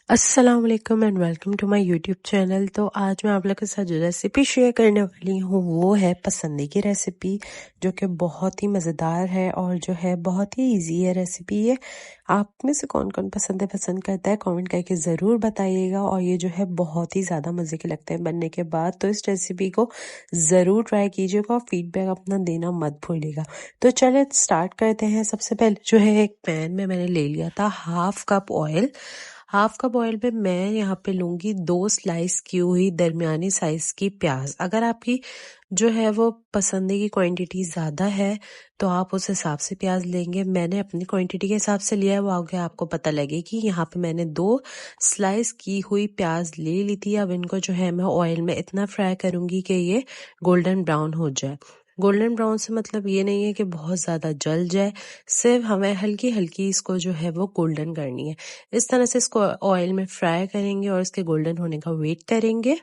अस्सलाम वालेकुम and welcome to my YouTube channel. तो आज मैं आप लोगों के साथ जो रेसिपी शेयर करने वाली हूँ वो है पसंदी की रेसिपी, जो कि बहुत ही मज़ेदार है और जो है बहुत ही इजी है रेसिपी ये। आप में से कौन कौन पसंद करता है कमेंट करके ज़रूर बताइएगा। और ये जो है बहुत ही ज़्यादा मज़े के लगते हैं बनने के बाद, तो इस रेसिपी को ज़रूर ट्राई कीजिएगा और फीडबैक अपना देना मत भूलिएगा। तो चले स्टार्ट करते हैं। सबसे पहले जो है एक पैन में मैंने ले लिया था हाफ कप ऑयल में मैं यहाँ पे लूंगी 2 स्लाइस की हुई दरमियानी साइज की प्याज। अगर आपकी जो है वो पसंदे की क्वांटिटी ज़्यादा है तो आप उस हिसाब से प्याज लेंगे। मैंने अपनी क्वांटिटी के हिसाब से लिया है, वो आगे आपको पता लगेगी। यहाँ पे मैंने 2 स्लाइस की हुई प्याज ले ली थी। अब इनको जो है मैं ऑयल में इतना फ्राई करूंगी कि ये गोल्डन ब्राउन हो जाए। गोल्डन ब्राउन से मतलब ये नहीं है कि बहुत ज़्यादा जल जाए, सिर्फ हमें हल्की हल्की इसको जो है वो गोल्डन करनी है। इस तरह से इसको ऑयल में फ्राई करेंगे और इसके गोल्डन होने का वेट करेंगे।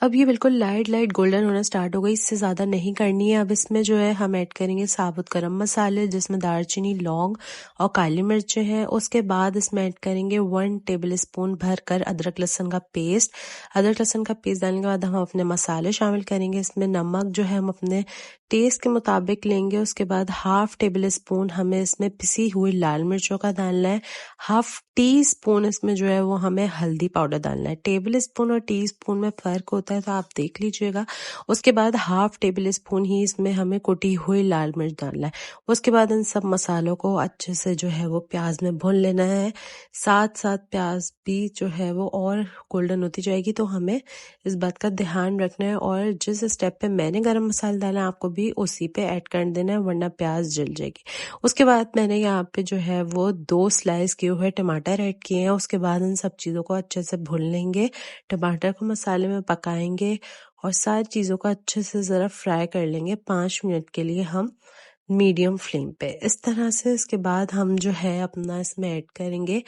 अब ये बिल्कुल लाइट लाइट गोल्डन होना स्टार्ट हो गई, इससे ज़्यादा नहीं करनी है। अब इसमें जो है हम ऐड करेंगे साबुत गरम मसाले, जिसमें दालचीनी, लौंग और काली मिर्चें हैं। उसके बाद इसमें ऐड करेंगे 1 टेबल स्पून भर कर अदरक लहसुन का पेस्ट। अदरक लहसुन का पेस्ट डालने के बाद हम अपने मसाले शामिल करेंगे। इसमें नमक जो है हम अपने टेस्ट के मुताबिक लेंगे। उसके बाद हाफ टेबल स्पून हमें इसमें पिसी हुई लाल मिर्चों का डालना है। हाफ टी स्पून इसमें जो है वो हमें हल्दी पाउडर डालना है। टेबल स्पून और टी स्पून में फ़र्क होता है तो आप देख लीजिएगा। उसके बाद हाफ टेबल स्पून ही इसमें हमें कुटी हुई लाल मिर्च डालना है। उसके बाद इन सब मसालों को अच्छे से जो है वो प्याज में भून लेना है। साथ साथ प्याज भी जो है वो और गोल्डन होती जाएगी, तो हमें इस बात का ध्यान रखना है। और जिस स्टेप पे मैंने गरम मसाला डाला है आपको भी उसी पे ऐड कर देना है, वरना प्याज जल जाएगी। उसके बाद मैंने यहाँ पे जो है वो 2 स्लाइस किए हुए टमाटर ऐड किए हैं। उसके बाद इन सब चीज़ों को अच्छे से भून लेंगे, टमाटर को मसाले में पकाएंगे और सारी चीज़ों को अच्छे से ज़रा फ्राई कर लेंगे 5 मिनट के लिए हम मीडियम फ्लेम पे। इस तरह से इसके बाद हम जो है अपना इसमें ऐड करेंगे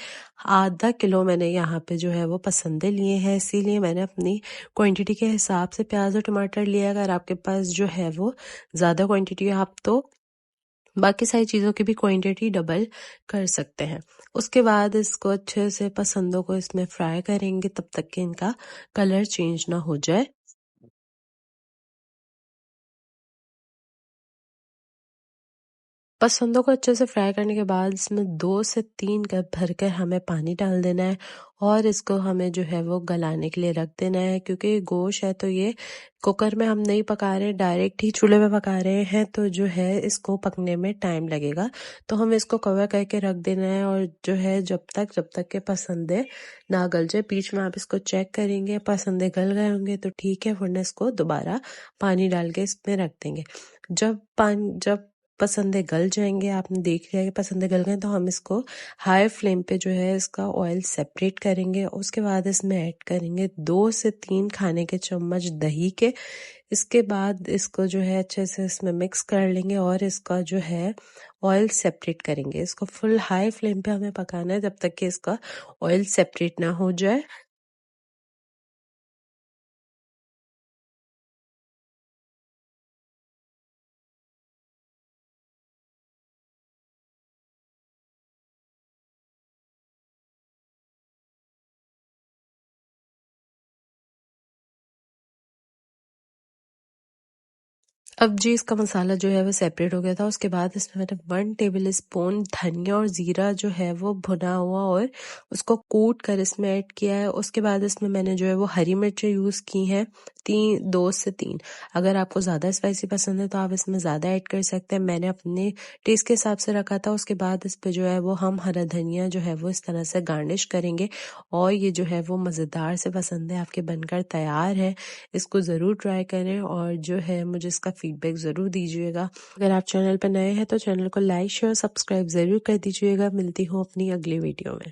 आधा किलो। मैंने यहाँ पे जो है वो पसंदे लिए हैं, इसीलिए मैंने अपनी क्वांटिटी के हिसाब से प्याज और टमाटर लिया। अगर आपके पास जो है वो ज़्यादा क्वांटिटी है आप तो बाकी सारी चीज़ों की भी क्वांटिटी डबल कर सकते हैं। उसके बाद इसको अच्छे से पसंदों को इसमें फ्राई करेंगे तब तक कि इनका कलर चेंज ना हो जाए। पसंदों को अच्छे से फ्राई करने के बाद इसमें 2 से 3 कप भरकर हमें पानी डाल देना है और इसको हमें जो है वो गलाने के लिए रख देना है। क्योंकि गोश्त है तो ये कुकर में हम नहीं पका रहे, डायरेक्ट ही चूल्हे पे पका रहे हैं, तो जो है इसको पकने में टाइम लगेगा। तो हमें इसको कवर करके रख देना है और जो है जब तक के पसंदे ना गल जाए। बीच में आप इसको चेक करेंगे, पसंदे गल गए होंगे तो ठीक है, वरना इसको दोबारा पानी डाल के इसमें रख देंगे। जब पसंदे गल जाएंगे, आपने देख लिया कि पसंदे गल गए, तो हम इसको हाई फ्लेम पे जो है इसका ऑयल सेपरेट करेंगे। उसके बाद इसमें ऐड करेंगे 2 से 3 खाने के चम्मच दही के। इसके बाद इसको जो है अच्छे से इसमें मिक्स कर लेंगे और इसका जो है ऑयल सेपरेट करेंगे। इसको फुल हाई फ्लेम पे हमें पकाना है जब तक कि इसका ऑयल सेपरेट ना हो जाए। अब जी इसका मसाला जो है वो सेपरेट हो गया था। उसके बाद इसमें मैंने 1 टेबल स्पून धनिया और ज़ीरा जो है वो भुना हुआ और उसको कूट कर इसमें ऐड किया है। उसके बाद इसमें मैंने जो है वो हरी मिर्चें यूज़ की हैं 2 से 3। अगर आपको ज़्यादा स्पाइसी पसंद है तो आप इसमें ज़्यादा ऐड कर सकते हैं, मैंने अपने टेस्ट के हिसाब से रखा था। उसके बाद इस पे जो है वो हम हरा धनिया जो है वो इस तरह से गार्निश करेंगे और ये जो है वो मज़ेदार से पसंद है आपके बनकर तैयार है। इसको ज़रूर ट्राई करें और जो है मुझे इसका फीडबैक ज़रूर दीजिएगा। अगर आप चैनल पर नए हैं तो चैनल को लाइक शेयर सब्सक्राइब ज़रूर कर दीजिएगा। मिलती हूँ अपनी अगली वीडियो में।